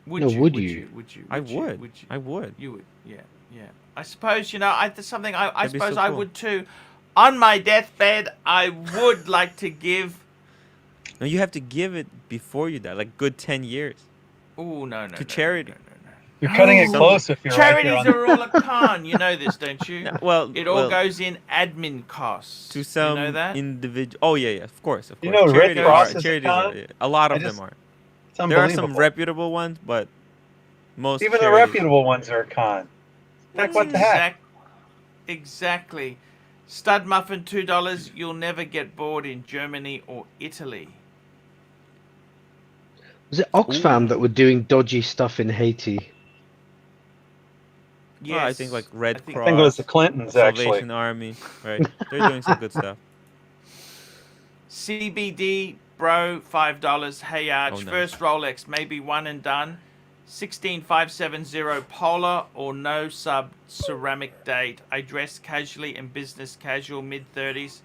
Would No, you? would Would you? you? Would you? I Would you? would. Would you? I would. You would, yeah. I suppose, you know, there's something I That'd be suppose so I cool. would too. On my deathbed, I would like to give. No, you have to give it before you die, like good 10 years. Oh no, To charity. No. You're cutting it Oh. close if you're Charities right there on are all a con. You know this, don't you? No, well, It all well, goes in admin costs. to some you know that? individual. Oh yeah, of course. You know, Red Charities Cross are- is a charities con? are- yeah. A lot of I just- them are. It's There are unbelievable. some reputable ones, but most Even the charities- reputable ones are a con. Like, what the heck? Exactly. Stud muffin $2. You'll never get bored in Germany or Italy. Was it Oxfam Ooh. that were doing dodgy stuff in Haiti? Well, I think like Red I think- I think it was the Cross, Clintons, Salvation actually. Army, right? They're doing some good stuff. CBD bro $5. Hey Arch, Oh, nice. first Rolex, maybe one and done. 16570 polar or no sub ceramic date. I dress casually and business casual mid 30s.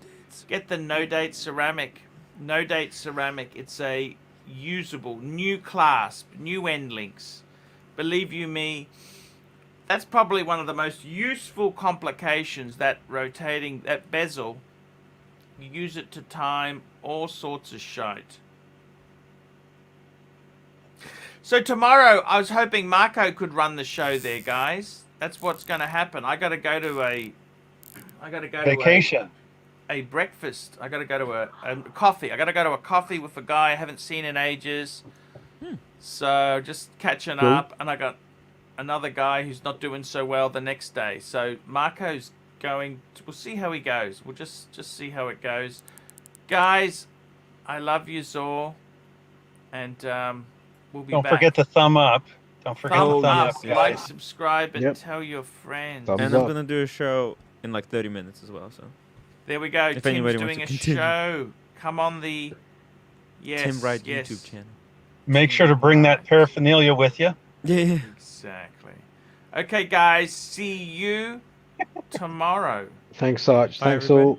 Get the no date ceramic. No date ceramic. It's a usable new clasp, new end links. Believe you me, that's probably one of the most useful complications, that rotating, that bezel. You use it to time all sorts of shite. So tomorrow, I was hoping Marco could run the show there, guys. That's what's going to happen. I got to go to a Vacation. a breakfast. I got to go to a coffee. I got to go to a coffee with a guy I haven't seen in ages. So just catching Cool. up, and I got another guy who's not doing so well the next day. So Marco's going. We'll see how he goes. We'll just see how it goes, guys. I love you, Zor, and we'll be Don't back. forget to thumb up. Don't forget Thumb the thumb up, up, yes. like, guys. subscribe, and Yep. tell your friends. Thumbs And I'm up. gonna do a show in like 30 minutes as well. So There we go. If Tim's anybody wants doing to a continue. show. Come on the Tim Wright yes. YouTube channel. Make sure to bring that paraphernalia with you. Yeah. Exactly. Okay, guys. See you tomorrow. Thanks, Arch. Bye, Thanks everybody. all.